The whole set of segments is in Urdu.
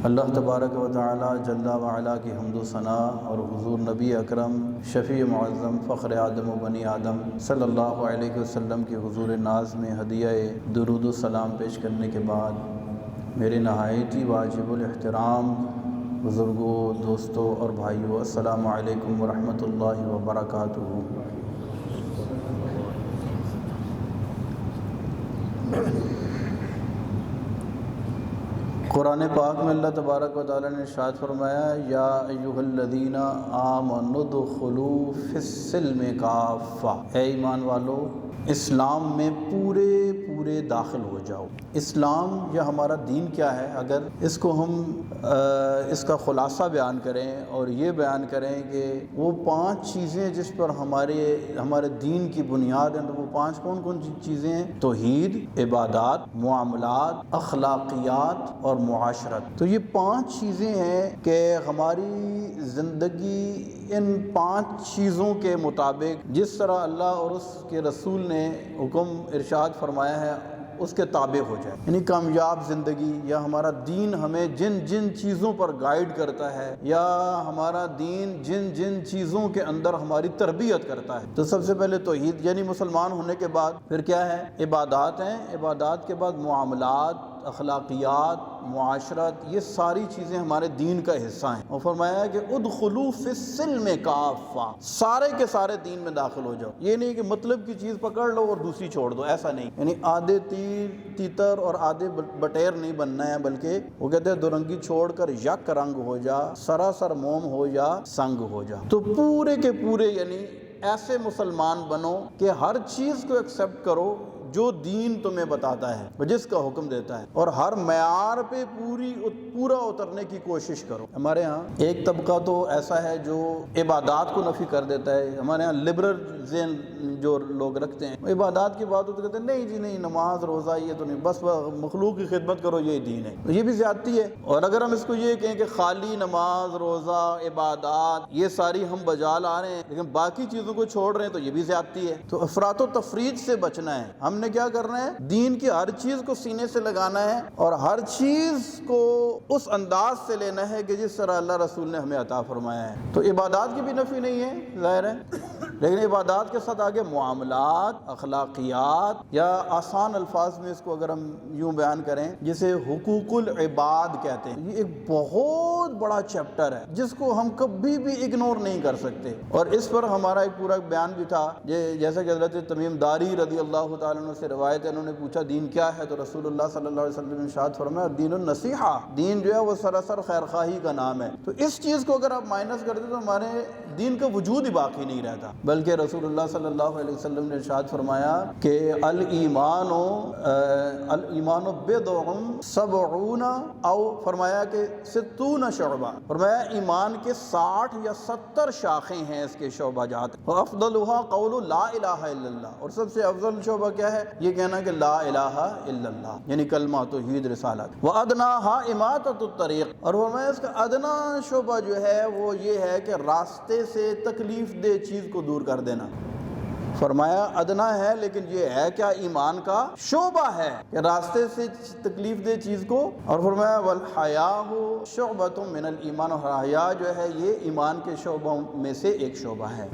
اللہ تبارک و تعالی جل وعلا کی حمد و ثنا اور حضور نبی اکرم شفیع معظم فخر آدم و بنی آدم صلی اللہ علیہ وسلم کی حضور ناز میں ہدیہ درود و سلام پیش کرنے کے بعد میرے نہایت ہی واجب الاحترام بزرگوں، دوستوں اور بھائیوں، السلام علیکم ورحمۃ اللہ وبرکاتہ۔ قرآن پاک میں اللہ تبارک و تعالیٰ نے ارشاد فرمایا، یا ایھا الذین آمنوا ادخلوا فی السلم کافہ، اے ایمان والو اسلام میں پورے داخل ہو جاؤ۔ اسلام یا ہمارا دین کیا ہے؟ اگر اس کو ہم اس کا خلاصہ بیان کریں اور یہ بیان کریں کہ وہ 5 چیزیں جس پر ہمارے دین کی بنیاد ہیں، تو وہ 5 کون چیزیں ہیں؟ توحید، عبادات، معاملات، اخلاقیات اور معاشرت۔ تو یہ 5 چیزیں ہیں کہ ہماری زندگی ان 5 چیزوں کے مطابق جس طرح اللہ اور اس کے رسول نے حکم ارشاد فرمایا ہے اس کے تابع ہو جائے، یعنی کامیاب زندگی، یا ہمارا دین ہمیں جن چیزوں پر گائیڈ کرتا ہے، یا ہمارا دین جن چیزوں کے اندر ہماری تربیت کرتا ہے۔ تو سب سے پہلے توحید، یعنی مسلمان ہونے کے بعد پھر کیا ہے؟ عبادات ہیں، عبادات کے بعد معاملات، اخلاقیات، معاشرت، یہ ساری چیزیں ہمارے دین کا حصہ ہیں۔ اور فرمایا کہ ادخلوا فی السلم کافہ، سارے کے سارے دین میں داخل ہو جاؤ۔ یہ نہیں کہ مطلب کی چیز پکڑ لو اور دوسری چھوڑ دو، ایسا نہیں، یعنی آدھے تیتر اور آدھے بٹیر نہیں بننا ہے، بلکہ وہ کہتے ہیں دورنگی چھوڑ کر یک رنگ ہو جا، سراسر موم ہو جا، سنگ ہو جا۔ تو پورے کے پورے یعنی ایسے مسلمان بنو کہ ہر چیز کو ایکسیپٹ کرو جو دین تمہیں بتاتا ہے، جس کا حکم دیتا ہے، اور ہر معیار پہ پورا اترنے کی کوشش کرو۔ ہمارے ہاں ایک طبقہ تو ایسا ہے جو عبادات کو نفی کر دیتا ہے۔ ہمارے ہاں لبرل ذہن جو لوگ رکھتے ہیں، عبادات کی بات ہوتی کہتے ہیں نہیں جی نہیں، نماز روزہ یہ تو نہیں، بس مخلوق کی خدمت کرو، یہ دین ہے۔ تو یہ بھی زیادتی ہے۔ اور اگر ہم اس کو یہ کہیں کہ خالی نماز روزہ عبادات یہ ساری ہم بجا لا رہے ہیں لیکن باقی چیزوں کو چھوڑ رہے ہیں، تو یہ بھی زیادتی ہے۔ تو افراط و تفریط سے بچنا ہے۔ ہم نے کیا کرنا ہے؟ دین کی ہر چیز کو سینے سے لگانا ہے اور ہر چیز کو اس انداز سے لینا ہے کہ جس طرح اللہ رسول نے ہمیں عطا فرمایا ہے۔ تو عبادات کی بھی نفی نہیں ہے، ظاہر ہے، لیکن عبادات کے ساتھ آگے معاملات، اخلاقیات، یا آسان الفاظ میں اس کو اگر ہم یوں بیان کریں جسے حقوق العباد کہتے ہیں، یہ ایک بہت بڑا چیپٹر ہے جس کو ہم کبھی بھی اگنور نہیں کر سکتے۔ اور اس پر ہمارا ایک پورا بیان بھی تھا، جیسا کہ حضرت تمیم داری رضی اللہ تعالیٰ عنہ سے روایت ہے، انہوں نے پوچھا دین کیا ہے؟ تو رسول اللہ صلی اللہ علیہ وسلم نے ارشاد فرمایا دین النصیحہ، دین جو ہے وہ سراسر خیر خواہی کا نام ہے۔ تو اس چیز کو اگر آپ مائنس کر دیں تو ہمارے دین کا وجود ہی باقی نہیں رہتا، بلکہ رسول اللہ صلی اللہ علیہ وسلم نے ارشاد فرمایا کہ الایمان بضع سبعون، او فرمایا کہ 60 شعبہ، فرمایا ایمان کے 60 یا 70 شاخیں ہیں اس کے شعبہ جات، وافضلها قول لا الہ الا اللہ، اور سب سے افضل شعبہ کیا ہے؟ یہ کہنا کہ لا الہ الا اللہ، یعنی کلمہ توحید رسالت، وادناها اماطۃ الطریق، اور فرمایا اس کا ادنا شعبہ جو ہے وہ یہ ہے کہ راستے سے تکلیف دہ چیز کو دور کر دینا۔ فرمایا ادنا ہے لیکن یہ ہے کیا؟ ایمان کا شعبہ ہے کہ راستے سے تکلیف دہ چیز کو، اور فرمایا والحیاء شعبۃ من الایمان، اور حیا جو ہے یہ ایمان کے شعبوں میں سے ایک شعبہ ہے۔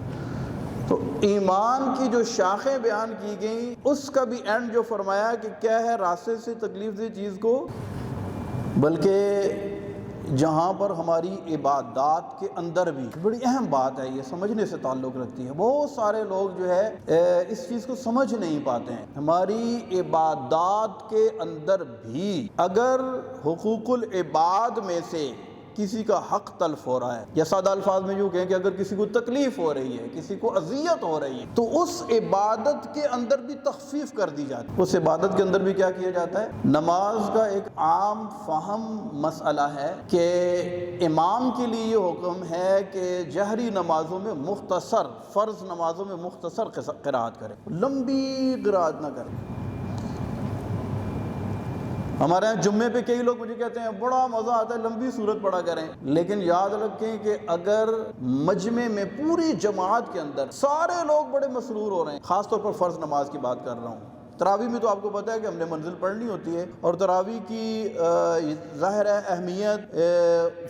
تو ایمان کی جو شاخیں بیان کی گئیں اس کا بھی اینڈ جو فرمایا کہ کیا ہے؟ راستے سے تکلیف دہ چیز کو، بلکہ جہاں پر ہماری عبادات کے اندر بھی بڑی اہم بات ہے، یہ سمجھنے سے تعلق رکھتی ہے۔ بہت سارے لوگ جو ہے اس چیز کو سمجھ نہیں پاتے ہیں۔ ہماری عبادات کے اندر بھی اگر حقوق العباد میں سے کسی کا حق تلف ہو رہا ہے، یا سادہ الفاظ میں یوں کہیں کہ اگر کسی کو تکلیف ہو رہی ہے، کسی کو اذیت ہو رہی ہے، تو اس عبادت کے اندر بھی تخفیف کر دی جاتی ہے۔ اس عبادت کے اندر بھی کیا کیا جاتا ہے؟ نماز کا ایک عام فہم مسئلہ ہے کہ امام کے لیے یہ حکم ہے کہ جہری نمازوں میں مختصر، فرض نمازوں میں مختصر قرات کرے، لمبی قرات نہ کرے۔ ہمارے یہاں جمعے پہ کئی لوگ مجھے کہتے ہیں بڑا مزہ آتا ہے لمبی سورت پڑھا کریں، لیکن یاد رکھیں کہ اگر مجمع میں پوری جماعت کے اندر سارے لوگ بڑے مسرور ہو رہے ہیں، خاص طور پر فرض نماز کی بات کر رہا ہوں، تراویح میں تو آپ کو پتہ ہے کہ ہم نے منزل پڑھنی ہوتی ہے، اور تراویح کی ظاہر ہے اہمیت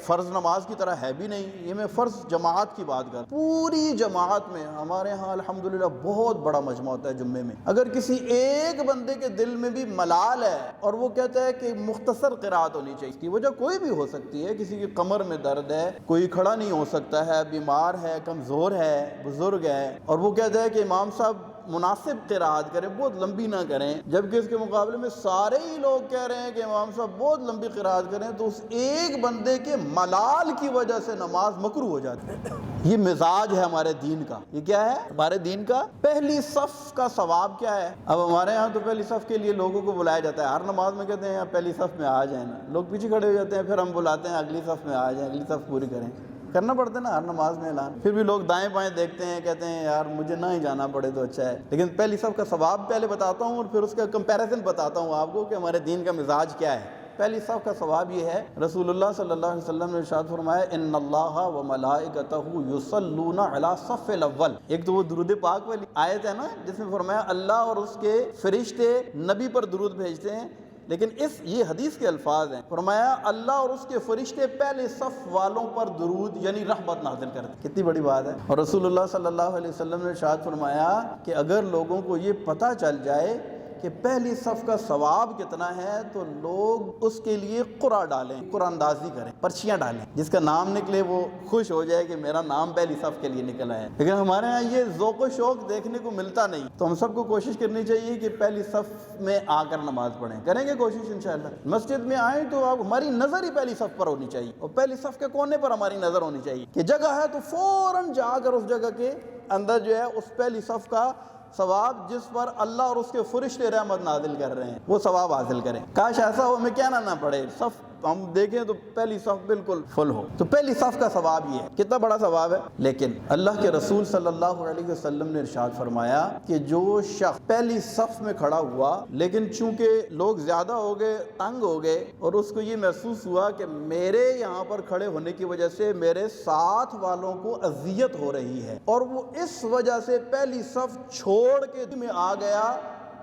فرض نماز کی طرح ہے بھی نہیں، یہ میں فرض جماعت کی بات کر، پوری جماعت میں ہمارے ہاں الحمدللہ بہت بڑا مجمع ہوتا ہے جمعے میں، اگر کسی ایک بندے کے دل میں بھی ملال ہے اور وہ کہتا ہے کہ مختصر قرات ہونی چاہیے، اس کی وجہ کوئی بھی ہو سکتی ہے، کسی کی کمر میں درد ہے، کوئی کھڑا نہیں ہو سکتا ہے، بیمار ہے، کمزور ہے، بزرگ ہے، اور وہ کہتا ہے کہ امام صاحب مناسب قرات کریں، بہت لمبی نہ کریں، جبکہ اس کے مقابلے میں سارے ہی لوگ کہہ رہے ہیں کہ امام صاحب بہت لمبی قرات کریں، تو اس ایک بندے کے ملال کی وجہ سے نماز مکروہ ہو جاتی ہے۔ یہ مزاج ہے ہمارے دین کا، یہ کیا ہے ہمارے دین کا؟ پہلی صف کا ثواب کیا ہے؟ اب ہمارے ہاں تو پہلی صف کے لیے لوگوں کو بلایا جاتا ہے، ہر نماز میں کہتے ہیں پہلی صف میں آ جائیں نا، لوگ پیچھے کھڑے ہو جاتے ہیں، پھر ہم بلاتے ہیں اگلی صف میں آ جائیں، اگلی صف پوری کریں، کرنا پڑتا ہے نا ہر نماز میں اعلان، پھر بھی لوگ دائیں بائیں دیکھتے ہیں، کہتے ہیں یار مجھے نہ ہی جانا پڑے تو اچھا ہے۔ لیکن پہلی صف کا ثواب پہلے بتاتا ہوں اور پھر اس کا کمپیریزن بتاتا ہوں آپ کو کہ ہمارے دین کا مزاج کیا ہے۔ پہلی صف کا ثواب یہ ہے، رسول اللہ صلی اللہ علیہ وسلم نے ارشاد فرمایا ان اللہ و ملائکتہ یصلون علی الصف الاول، ایک تو وہ درود پاک والی آیت ہے نا جس میں فرمایا اللہ اور اس کے فرشتے نبی پر درود بھیجتے ہیں، لیکن یہ حدیث کے الفاظ ہیں، فرمایا اللہ اور اس کے فرشتے پہلے صف والوں پر درود یعنی رحمت نازل کرتے، کتنی بڑی بات ہے۔ اور رسول اللہ صلی اللہ علیہ وسلم نے ارشاد فرمایا کہ اگر لوگوں کو یہ پتہ چل جائے کہ پہلی صف کا ثواب کتنا ہے تو لوگ اس کے لیے قرعہ ڈالیں، قرعہ اندازی کریں، پرچیاں ڈالیں، جس کا نام نکلے وہ خوش ہو جائے کہ میرا نام پہلی صف کے لیے نکل آیا ہے۔ لیکن ہمارے ہاں یہ ذوق و شوق دیکھنے کو ملتا نہیں، تو ہم سب کو کوشش کرنی چاہیے کہ پہلی صف میں آ کر نماز پڑھیں، کریں گے کوشش انشاءاللہ۔ مسجد میں آئیں تو آپ ہماری نظر ہی پہلی صف پر ہونی چاہیے، اور پہلی صف کے کونے پر ہماری نظر ہونی چاہیے کہ جگہ ہے تو فوراً جا کر اس جگہ کے اندر جو ہے اس پہلی صف کا ثواب جس پر اللہ اور اس کے فرشتے رحمت نازل کر رہے ہیں وہ ثواب حاصل کریں۔ کاش ایسا ہو ہمیں کیا نہ پڑے، صف ہم دیکھیں تو پہلی صف بالکل فل ہو، تو پہلی صف کا ثواب یہ ہے، کتنا بڑا ثواب ہے۔ لیکن اللہ کے رسول صلی اللہ علیہ وسلم نے ارشاد فرمایا کہ جو شخص پہلی صف میں کھڑا ہوا لیکن چونکہ لوگ زیادہ ہو گئے، تنگ ہو گئے، اور اس کو یہ محسوس ہوا کہ میرے یہاں پر کھڑے ہونے کی وجہ سے میرے ساتھ والوں کو اذیت ہو رہی ہے، اور وہ اس وجہ سے پہلی صف چھوڑ کے میں آ گیا،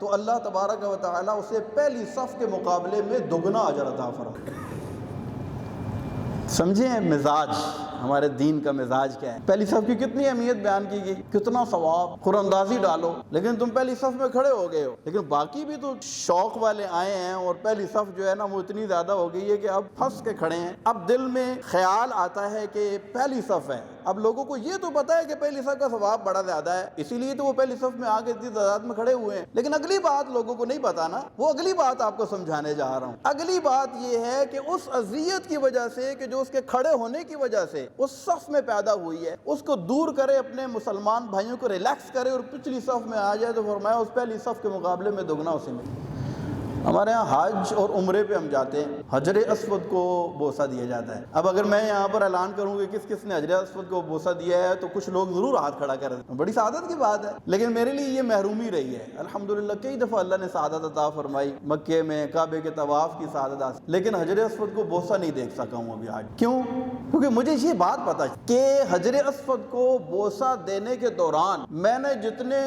تو اللہ تبارک و تعالیٰ اسے پہلی صف کے مقابلے میں دگنا اجر عطا فرمائے۔ سمجھیں مزاج، ہمارے دین کا مزاج کیا ہے۔ پہلی صف کی کتنی اہمیت بیان کی گئی، کتنا ثواب، قرآن اندازی ڈالو، لیکن تم پہلی صف میں کھڑے ہو گئے ہو، لیکن باقی بھی تو شوق والے آئے ہیں اور پہلی صف جو ہے نا وہ اتنی زیادہ ہو گئی ہے کہ اب پھنس کے کھڑے ہیں۔ اب دل میں خیال آتا ہے کہ پہلی صف ہے، اب لوگوں کو یہ تو پتہ ہے کہ پہلی صف کا ثواب بڑا زیادہ ہے، اسی لیے تو وہ پہلی صف میں آگے اتنی تعداد میں کھڑے ہوئے ہیں، لیکن اگلی بات لوگوں کو نہیں پتا نا، وہ اگلی بات آپ کو سمجھانے جا رہا ہوں۔ اگلی بات یہ ہے کہ اس اذیت کی وجہ سے کہ جو اس کے کھڑے ہونے کی وجہ سے اس صف میں پیدا ہوئی ہے، اس کو دور کرے، اپنے مسلمان بھائیوں کو ریلیکس کرے اور پچھلی صف میں آ جائے، تو فرمایا اس پہلی صف کے مقابلے میں دگنا اسے ملے۔ ہمارے ہاں حج اور عمرے پہ ہم جاتے ہیں، حجر اسود کو بوسہ دیا جاتا ہے۔ اب اگر میں یہاں پر اعلان کروں کہ کس کس نے حجر اسود کو بوسہ دیا ہے تو کچھ لوگ ضرور ہاتھ کھڑا کر دیں، بڑی سعادت کی بات ہے، لیکن میرے لیے یہ محرومی رہی ہے۔ الحمدللہ کئی دفعہ اللہ نے سعادت عطا فرمائی، مکے میں کعبے کے طواف کی سعادت حاصل، لیکن حجر اسود کو بوسہ نہیں دیکھ سکا ہوں ابھی آج۔ کیوں؟ کیونکہ مجھے یہ بات پتہ کہ حجر اسود کو بوسہ دینے کے دوران میں نے جتنے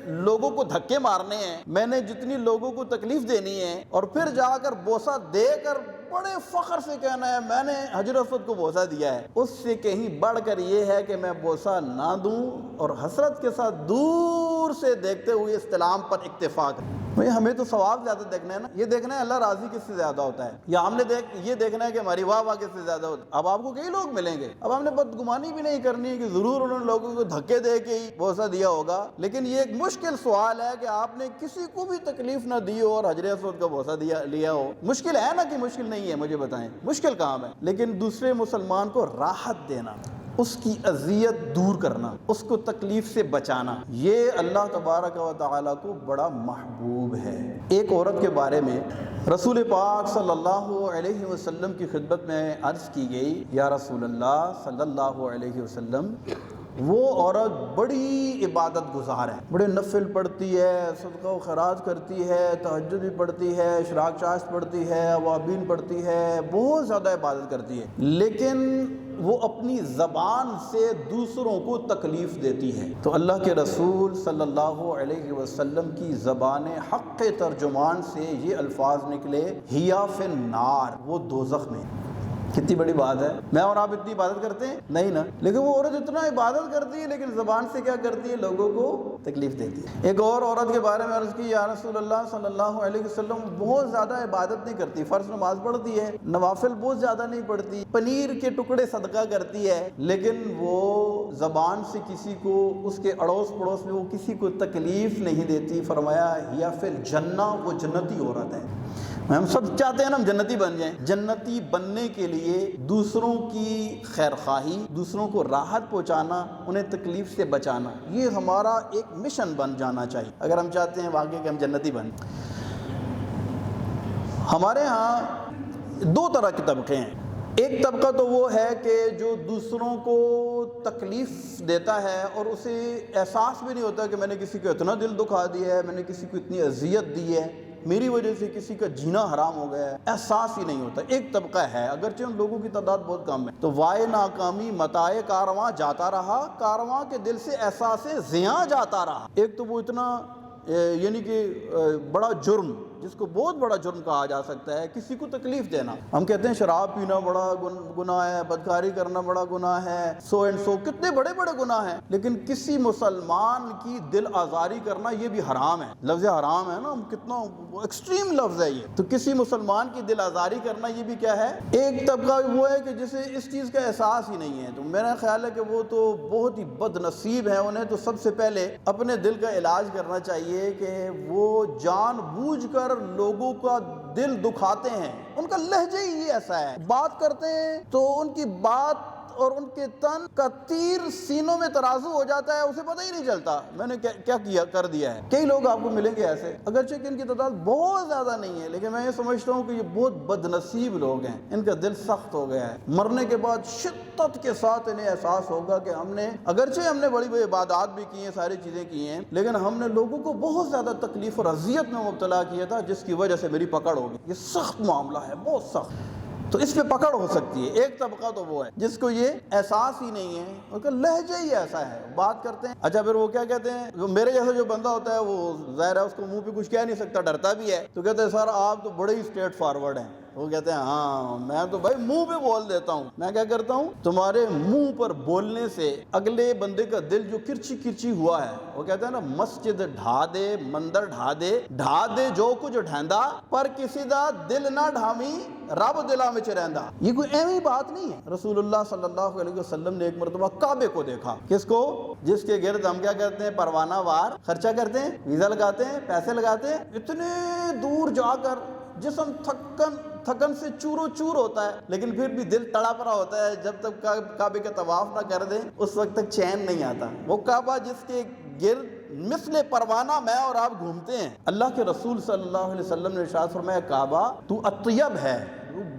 لوگوں کو دھکے مارنے ہیں، میں نے جتنی لوگوں کو تکلیف دینی ہے، اور پھر جا کر بوسہ دے کر بڑے فخر سے کہنا ہے میں نے حجر اسود کو بوسہ دیا ہے، اس سے کہیں بڑھ کر یہ ہے کہ میں بوسہ نہ دوں اور حسرت کے ساتھ دور سے دیکھتے ہوئے استلام پر اکتفا کروں۔ ہمیں تو ثواب زیادہ دیکھنا ہے نا، یہ دیکھنا ہے اللہ راضی کس سے زیادہ ہوتا ہے، یا ہم نے یہ دیکھنا ہے کہ ہماری واہ واہ کس سے زیادہ ہوتا ہے۔ اب آپ کو کئی لوگ ملیں گے، اب ہم نے بدگمانی بھی نہیں کرنی ہے کہ ضرور انہوں نے لوگوں کو دھکے دے کے ہی بوسہ دیا ہوگا، لیکن یہ ایک مشکل سوال ہے کہ آپ نے کسی کو بھی تکلیف نہ دی ہو اور حجر اسود کا بوسہ لیا ہو۔ مشکل ہے نا کہ مشکل نہیں ہے، مجھے بتائیں مشکل کام ہے، لیکن دوسرے مسلمان کو راحت دینا، اس کی اذیت دور کرنا، اس کو تکلیف سے بچانا، یہ اللہ تبارک و تعالیٰ کو بڑا محبوب ہے۔ ایک عورت کے بارے میں رسول پاک صلی اللہ علیہ وسلم کی خدمت میں عرض کی گئی، یا رسول اللہ صلی اللہ علیہ وسلم، وہ عورت بڑی عبادت گزار ہے، بڑے نفل پڑھتی ہے، صدقہ و خیرات کرتی ہے، تہجد بھی پڑھتی ہے، اشراق چاشت پڑھتی ہے، اوابین پڑھتی ہے، بہت زیادہ عبادت کرتی ہے، لیکن وہ اپنی زبان سے دوسروں کو تکلیف دیتی ہے۔ تو اللہ کے رسول صلی اللہ علیہ وسلم کی زبان حق کے ترجمان سے یہ الفاظ نکلے، ہیا فی النار، وہ دوزخ میں۔ کتنی بڑی بات ہے، میں اور آپ اتنی عبادت کرتے ہیں نہیں نا، لیکن وہ عورت اتنا عبادت کرتی ہے لیکن زبان سے کیا کرتی ہے، لوگوں کو تکلیف دیتی ہے۔ ایک اور عورت کے بارے میں عرض کی، یا رسول اللہ صلی اللہ علیہ وسلم بہت زیادہ عبادت نہیں کرتی، فرض نماز پڑھتی ہے، نوافل بہت زیادہ نہیں پڑھتی، پنیر کے ٹکڑے صدقہ کرتی ہے، لیکن وہ زبان سے کسی کو، اس کے اڑوس پڑوس میں وہ کسی کو تکلیف نہیں دیتی۔ فرمایا ہیا فی الجنہ، وہ جنتی عورت ہے۔ ہم سب چاہتے ہیں نا ہم جنتی بن جائیں، جنتی بننے کے لیے دوسروں کی خیر خواہی، دوسروں کو راحت پہنچانا، انہیں تکلیف سے بچانا، یہ ہمارا ایک مشن بن جانا چاہیے اگر ہم چاہتے ہیں واقعی کہ ہم جنتی بنیں۔ ہمارے ہاں دو طرح کے طبقے ہیں، ایک طبقہ تو وہ ہے کہ جو دوسروں کو تکلیف دیتا ہے اور اسے احساس بھی نہیں ہوتا کہ میں نے کسی کو اتنا دل دکھا دیا ہے، میں نے کسی کو اتنی اذیت دی ہے، میری وجہ سے کسی کا جینا حرام ہو گیا ہے، احساس ہی نہیں ہوتا۔ ایک طبقہ ہے، اگرچہ ان لوگوں کی تعداد بہت کم ہے، تو وائے ناکامی متائے کارواں جاتا رہا، کارواں کے دل سے احساس زیاں جاتا رہا۔ ایک تو وہ اتنا یعنی کہ بڑا جرم، جس کو بہت بڑا جرم کہا جا سکتا ہے، کسی کو تکلیف دینا۔ ہم کہتے ہیں شراب پینا بڑا گناہ ہے، بدکاری کرنا بڑا گناہ ہے، سو اینڈ سو، کتنے بڑے بڑے گناہ ہیں، لیکن کسی مسلمان کی دل آزاری کرنا یہ بھی حرام ہے۔ لفظ حرام ہے نا، کتنا ایکسٹریم لفظ ہے یہ، تو کسی مسلمان کی دل آزاری کرنا یہ بھی کیا ہے، ایک طبقہ وہ ہے کہ جسے اس چیز کا احساس ہی نہیں ہے۔ تو میرا خیال ہے کہ وہ تو بہت ہی بد نصیب ہے، انہیں تو سب سے پہلے اپنے دل کا علاج کرنا چاہیے کہ وہ جان بوجھ کر لوگوں کا دل دکھاتے ہیں، ان کا لہجہ ہی ایسا ہے، بات کرتے ہیں تو ان کی بات اور ان کے تن کا تیر سینوں میں ترازو ہو جاتا ہے، اسے پتہ ہی نہیں چلتا میں نے کیا کر دیا ہے۔ کئی لوگ آپ کو ملیں گے ایسے، اگرچہ کہ ان کی تعداد بہت زیادہ نہیں ہے، لیکن میں یہ سمجھتا ہوں کہ یہ بہت بد نصیب لوگ ہیں، ان کا دل سخت ہو گیا ہے، مرنے کے بعد شدت کے ساتھ انہیں احساس ہوگا کہ اگرچہ ہم نے بڑی بڑی عبادات بھی کی ہیں، ساری چیزیں کی ہیں، لیکن ہم نے لوگوں کو بہت زیادہ تکلیف اور اذیت میں مبتلا کیا تھا، جس کی وجہ سے میری پکڑ ہوگی۔ یہ سخت معاملہ ہے، بہت سخت، تو اس پہ پکڑ ہو سکتی ہے۔ ایک طبقہ تو وہ ہے جس کو یہ احساس ہی نہیں ہے، ان کا لہجہ ہی ایسا ہے، بات کرتے ہیں، اچھا پھر وہ کیا کہتے ہیں، میرے جیسا جو بندہ ہوتا ہے وہ ظاہر ہے اس کو منہ پہ کچھ کہہ نہیں سکتا، ڈرتا بھی ہے، تو کہتے ہیں سر آپ تو بڑے ہی اسٹریٹ فارورڈ ہیں۔ وہ کہتے ہیں ہاں میں تو بھائی منہ پہ بول دیتا ہوں۔ میں کیا کرتا ہوں، تمہارے منہ پر بولنے سے اگلے بندے کا دل جو کرچی کرچی ہوا ہے، وہ کہتے ہیں نا مسجد ڈھا دے مندر ڈھا دے جو کچھ ڈھیندا، پر کسی دا دل نہ ڈھامی رب دلا میں چریندا۔ یہ کوئی ایویں بات نہیں ہے۔ رسول اللہ صلی اللہ علیہ وسلم نے ایک مرتبہ کعبے کو دیکھا، کس کو، جس کے گرد ہم کیا کرتے ہیں، پروانہ وار خرچہ کرتے ہیں، ویزا لگاتے ہیں، پیسے لگاتے ہیں، اتنے دور جا کر جسم تھکن سے چورو چور ہوتا ہے، لیکن پھر بھی دل تڑا پڑا ہوتا ہے، جب تک کعبے کا طواف نہ کر دیں اس وقت تک چین نہیں آتا۔ وہ کعبہ جس کے گرد مثل پروانہ میں اور آپ گھومتے ہیں، اللہ کے رسول صلی اللہ علیہ وسلم نے ارشاد فرمایا کعبہ تو اطیب ہے،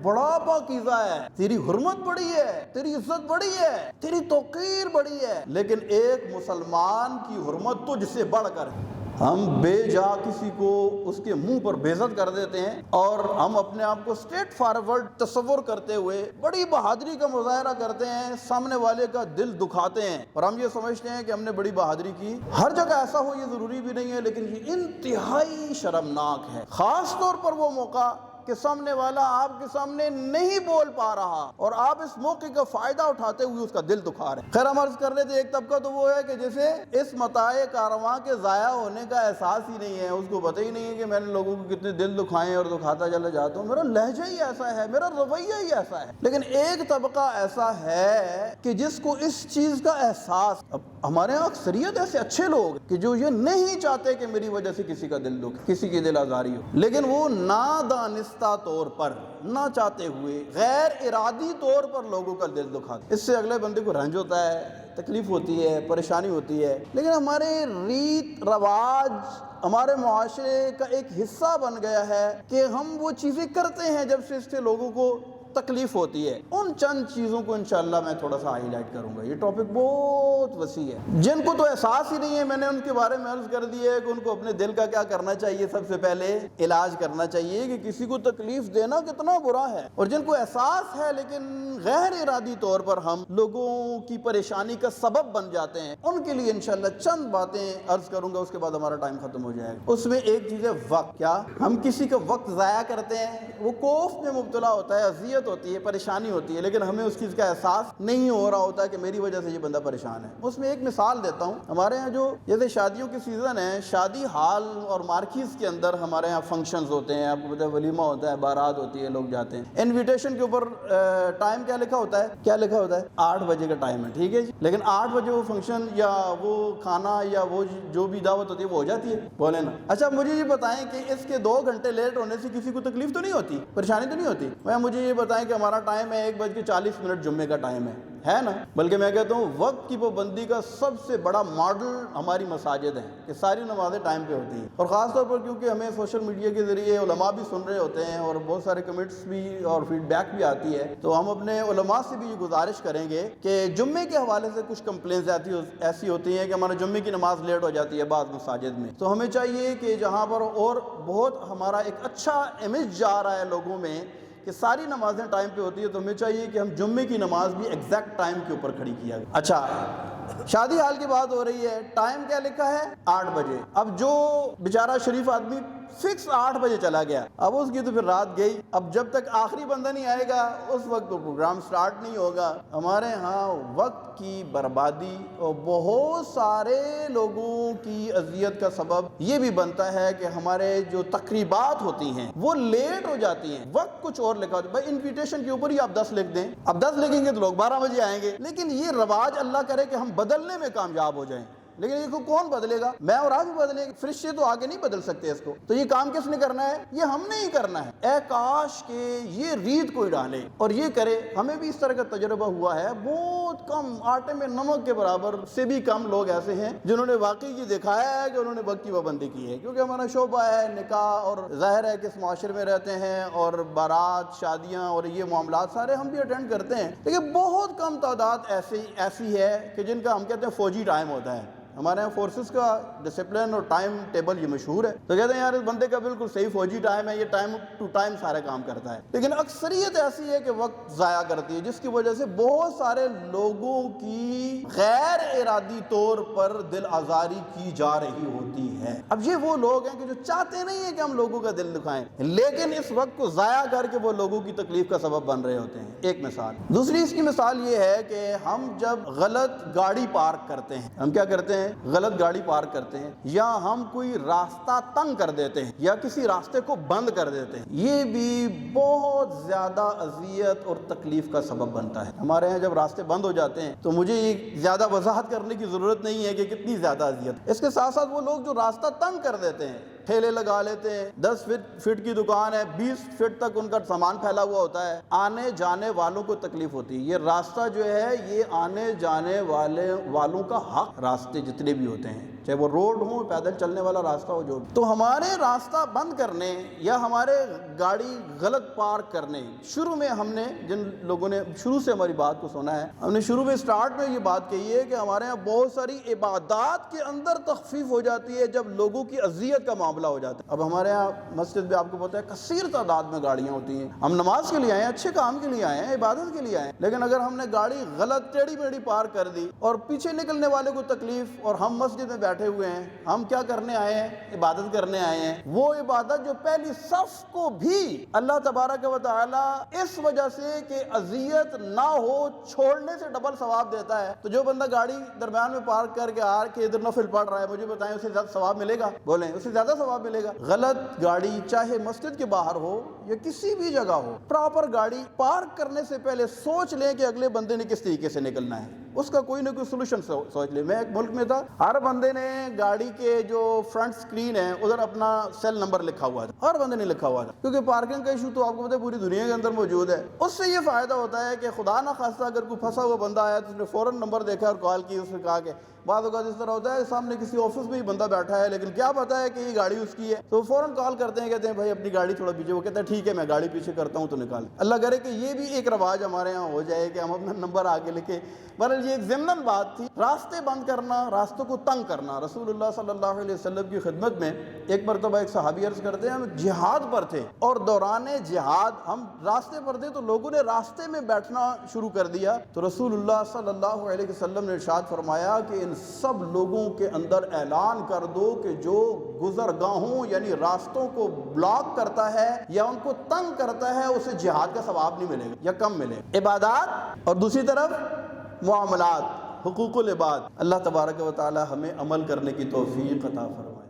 بڑا پاکیزہ ہے، تیری حرمت بڑی ہے، تیری عزت بڑی ہے، تیری توقیر بڑی ہے، لیکن ایک مسلمان کی حرمت تجھ سے بڑھ کر ہے۔ ہم بے جا کسی کو اس کے منہ پر بے عزت کر دیتے ہیں، اور ہم اپنے آپ کو اسٹریٹ فارورڈ تصور کرتے ہوئے بڑی بہادری کا مظاہرہ کرتے ہیں، سامنے والے کا دل دکھاتے ہیں، اور ہم یہ سمجھتے ہیں کہ ہم نے بڑی بہادری کی۔ ہر جگہ ایسا ہو یہ ضروری بھی نہیں ہے، لیکن یہ انتہائی شرمناک ہے، خاص طور پر وہ موقع کہ سامنے والا آپ کے سامنے نہیں بول پا رہا اور آپ اس موقع کا فائدہ اٹھاتے ہوئے اس کا دل دکھا رہے ہیں۔ خیر ہم عرض کر رہے تھے ایک طبقہ تو وہ ہے کہ جسے اس متاع کارواں کے ضائع ہونے کا احساس ہی نہیں ہے، اس کو پتہ ہی نہیں ہے کہ میں نے لوگوں کو کتنے دل دکھائے اور دکھاتا چلا جاتا ہوں، میرا لہجہ ہی ایسا ہے، میرا رویہ ہی ایسا ہے۔ لیکن ایک طبقہ ایسا ہے کہ جس کو اس چیز کا احساس، اب ہمارے یہاں اکثریت ایسے اچھے لوگ کہ جو یہ نہیں چاہتے کہ میری وجہ سے کسی کا دل دکھ، کسی کی دل آزاری ہو، لیکن وہ نادانستہ طور پر، نہ چاہتے ہوئے، غیر ارادی طور پر لوگوں کا دل دکھاتے، اس سے اگلے بندے کو رنج ہوتا ہے، تکلیف ہوتی ہے، پریشانی ہوتی ہے۔ لیکن ہمارے ریت رواج، ہمارے معاشرے کا ایک حصہ بن گیا ہے کہ ہم وہ چیزیں کرتے ہیں جب سے اس سے لوگوں کو تکلیف ہوتی ہے، ان چند چیزوں کو انشاءاللہ میں تھوڑا سا ہائی لائٹ کروں گا۔ یہ ٹاپک بہت وسیع ہے، جن کو تو احساس ہی نہیں ہے، میں نے ان کے بارے میں عرض کر دی ہے کہ ان کو اپنے دل کا کیا کرنا چاہیے، سب سے پہلے علاج کرنا چاہیے کہ کسی کو تکلیف دینا کتنا برا ہے، اور جن کو احساس ہے لیکن غیر ارادی طور پر ہم لوگوں کی پریشانی کا سبب بن جاتے ہیں، ان کے لیے انشاءاللہ چند باتیں عرض کروں گا، اس کے بعد ہمارا ٹائم ختم ہو جائے گا۔ اس میں ایک چیز ہے وقت۔ کیا ہم کسی کا وقت ضائع کرتے ہیں، وہ کوف میں مبتلا ہوتا ہے، اذیت ہوتی ہے، پریشانی ہوتی ہے، لیکن ہمیں اس چیز کا احساس نہیں ہو رہا ہوتا کہ میری وجہ سے یہ بندہ پریشان ہے۔ اس میں ایک مثال دیتا ہوں، ہمارے ہاں جو جیسے شادیوں کی سیزن ہے، شادی ہال اور مارکیز کے اندر ہمارے ہاں فنکشنز ہوتے ہیں، آپ کو پتہ ہے ولیمہ ہوتا ہے، بارات ہوتی ہے، لوگ جاتے ہیں، انویٹیشن کے اوپر ٹائم کیا لکھا ہوتا ہے، کیا لکھا ہوتا ہے، 8 بجے کا ٹائم ہے، ٹھیک ہے جی، لیکن 8 بجے وہ فنکشن یا وہ کھانا یا وہ جو بھی دعوت ہوتی ہے وہ ہو جاتی ہے، بولے نا۔ اچھا مجھے یہ بتائیں کہ اس کے 2 گھنٹے لیٹ ہونے سے کسی کو تکلیف تو نہیں ہوتی، پریشانی تو نہیں ہوتی؟ مجھے یہ بتائیں کہ ہمارا ٹائم ہے 1:40 جمعے کا ٹائم ہے نا، بلکہ میں کہتا ہوں وقت کی پابندی کا سب سے بڑا ماڈل ہماری مساجد ہیں کہ ساری نمازیں ٹائم پہ ہوتی ہیں، اور خاص طور پر کیونکہ ہمیں سوشل میڈیا کے ذریعے علماء بھی سن رہے ہوتے ہیں اور بہت سارے کمنٹس بھی اور فیڈ بیک بھی آتی ہے، تو ہم اپنے علماء سے بھی یہ گزارش کریں گے کہ جمعے کے حوالے سے کچھ کمپلینز ایسی ہوتی ہیں کہ ہمارا جمعے کی نماز لیٹ ہو جاتی ہے بعض مساجد میں، تو ہمیں چاہیے کہ جہاں پر اور بہت ہمارا ایک اچھا امیج جا رہا ہے لوگوں میں کہ ساری نمازیں ٹائم پہ ہوتی ہے، تو ہمیں چاہیے کہ ہم جمعے کی نماز بھی ایگزیکٹ ٹائم کے اوپر کھڑی کیا گیا۔ اچھا شادی حال کی بات ہو رہی ہے، ٹائم کیا لکھا ہے، 8 بجے۔ اب جو بیچارہ شریف آدمی فکس 8 بجے چلا گیا، اب اس کی تو پھر رات گئی، اب جب تک آخری بندہ نہیں آئے گا اس وقت تو پروگرام سٹارٹ نہیں ہوگا۔ ہمارے ہاں وقت کی بربادی اور بہت سارے لوگوں کی اذیت کا سبب یہ بھی بنتا ہے کہ ہمارے جو تقریبات ہوتی ہیں وہ لیٹ ہو جاتی ہیں، وقت کچھ اور لکھا ہوتا ہے، بھائی انویٹیشن کے اوپر ہی آپ 10 لکھ دیں، اب 10 لکھیں گے تو لوگ 12 بجے آئیں گے، لیکن یہ رواج اللہ کرے کہ ہم بدلنے میں کامیاب ہو جائیں، لیکن یہ کو کون بدلے گا؟ میں اور آپ بھی بدلیں گے، فرشتے تو آگے نہیں بدل سکتے اس کو، تو یہ کام کس نے کرنا ہے؟ یہ ہم نے ہی کرنا ہے۔ اے کاش کہ یہ ریت کوئی ڈالے اور یہ کرے۔ ہمیں بھی اس طرح کا تجربہ ہوا ہے، بہت کم، آٹے میں نمک کے برابر سے بھی کم لوگ ایسے ہیں جنہوں نے واقعی یہ دکھایا ہے کہ انہوں نے وقت کی پابندی کی ہے، کیونکہ ہمارا شعبہ ہے نکاح، اور ظاہر ہے کہ اس معاشرے میں رہتے ہیں اور بارات، شادیاں اور یہ معاملات سارے ہم بھی اٹینڈ کرتے ہیں، لیکن بہت کم تعداد ایسی ہے کہ جن کا ہم کہتے ہیں فوجی ٹائم ہوتا ہے۔ ہمارے یہاں فورسز کا ڈسپلن اور ٹائم ٹیبل یہ مشہور ہے، تو کہتے ہیں یار اس بندے کا بالکل صحیح فوجی ٹائم ہے، یہ ٹائم ٹو ٹائم سارے کام کرتا ہے، لیکن اکثریت ایسی ہے کہ وقت ضائع کرتی ہے، جس کی وجہ سے بہت سارے لوگوں کی غیر ارادی طور پر دل آزاری کی جا رہی ہوتی ہے۔ اب یہ وہ لوگ ہیں کہ جو چاہتے نہیں ہیں کہ ہم لوگوں کا دل دکھائیں، لیکن اس وقت کو ضائع کر کے وہ لوگوں کی تکلیف کا سبب بن رہے ہوتے ہیں۔ ایک مثال۔ دوسری اس کی مثال یہ ہے کہ ہم جب غلط گاڑی پارک کرتے ہیں، ہم کیا کرتے ہیں؟ غلط گاڑی پارک کرتے ہیں، یا ہم کوئی راستہ تنگ کر دیتے ہیں، یا کسی راستے کو بند کر دیتے ہیں، یہ بھی بہت زیادہ اذیت اور تکلیف کا سبب بنتا ہے۔ ہمارے یہاں جب راستے بند ہو جاتے ہیں تو مجھے یہ زیادہ وضاحت کرنے کی ضرورت نہیں ہے کہ کتنی زیادہ اذیت۔ اس کے ساتھ ساتھ وہ لوگ جو راستہ تنگ کر دیتے ہیں، ٹھیلے لگا لیتے ہیں، 10 فٹ کی دکان ہے، 20 فٹ تک ان کا سامان پھیلا ہوا ہوتا ہے، آنے جانے والوں کو تکلیف ہوتی ہے۔ یہ راستہ جو ہے یہ آنے جانے والوں کا حق، راستے جتنے بھی ہوتے ہیں، چاہے وہ روڈ ہو، پیدل چلنے والا راستہ ہو، جو بھی، تو ہمارے راستہ بند کرنے یا ہمارے گاڑی غلط پارک کرنے، شروع میں ہم نے، جن لوگوں نے شروع سے ہماری بات کو سنا ہے، ہم نے شروع میں سٹارٹ میں یہ بات کہی ہے کہ ہمارے یہاں بہت ساری عبادات کے اندر تخفیف ہو جاتی ہے جب لوگوں کی اذیت کا معاملہ ہو جاتا ہے۔ اب ہمارے یہاں مسجد میں آپ کو پتہ ہے کثیر تعداد میں گاڑیاں ہوتی ہیں، ہم نماز کے لیے آئے ہیں، اچھے کام کے لیے آئے ہیں، عبادت کے لیے آئے ہیں، لیکن اگر ہم نے گاڑی غلط ٹیڑھی میڑھی پارک کر دی اور پیچھے نکلنے والے کو تکلیف، اور ہم مسجد میں بیٹھے ہوئے ہیں، ہم کیا کرنے آئے ہیں؟ عبادت کرنے آئے ہیں۔ وہ عبادت جو پہلی صف کو بھی اللہ تبارک و تعالی اس وجہ سے کہ اذیت نہ ہو چھوڑنے سے ڈبل ثواب دیتا ہے، تو جو بندہ گاڑی درمیان میں پارک کر کے آ کے ادھر نفل پڑھ رہا ہے، مجھے بتائیں اسے زیادہ ثواب ملے گا؟ بولیں اسے زیادہ ثواب ملے گا؟ غلط گاڑی چاہے مسجد کے باہر ہو یا کسی بھی جگہ ہو، پراپر گاڑی پارک کرنے سے پہلے سوچ لیں کہ اگلے بندے نے کس طریقے سے نکلنا ہے، اس کا کوئی نہ کوئی سولوشن سوچ لیں۔ میں ایک ملک میں تھا، ہر بندے نے گاڑی کے جو فرنٹ سکرین ہے ادھر اپنا سیل نمبر لکھا ہوا تھا، ہر بندے نے لکھا ہوا تھا، کیونکہ پارکنگ کا ایشو تو آپ کو پتہ ہے پوری دنیا کے اندر موجود ہے۔ اس سے یہ فائدہ ہوتا ہے کہ خدا نہ خواستہ اگر کوئی پھنسا ہوا بندہ آیا تو اس نے فوراً نمبر دیکھا اور کال کی، اس نے کہا کہ بعض اوقات اس طرح ہوتا ہے سامنے کسی آفس میں ہی بندہ بیٹھا ہے لیکن کیا پتا ہے کہ یہ گاڑی اس کی ہے، تو فوراً کال کرتے ہیں، کہتے ہیں بھائی اپنی گاڑی تھوڑا پیچھے، وہ کہتا ہے ٹھیک ہے میں گاڑی پیچھے کرتا ہوں تو نکال۔ اللہ کرے کہ یہ بھی ایک رواج ہمارے ہاں ہو جائے کہ ہم اپنا نمبر آگے لکھے۔ بہرحال یہ ایک ضمناً بات تھی، راستے بند کرنا، راستوں کو تنگ کرنا۔ رسول اللہ صلی اللہ علیہ وسلم کی خدمت میں ایک مرتبہ ایک صحابی عرض کرتے ہیں ہم جہاد پر تھے اور دوران جہاد ہم راستے پر تھے تو لوگوں نے راستے میں بیٹھنا شروع کر دیا، تو رسول اللہ صلی اللہ علیہ وسلم نے ارشاد فرمایا کہ ان سب لوگوں کے اندر اعلان کر دو کہ جو گزرگاہوں یعنی راستوں کو بلاک کرتا ہے یا ان کو تنگ کرتا ہے اسے جہاد کا ثواب نہیں ملے گا یا کم ملے گا۔ عبادات اور دوسری طرف معاملات، حقوق العباد۔ اللہ تبارک و تعالی ہمیں عمل کرنے کی توفیق عطا فرمائے۔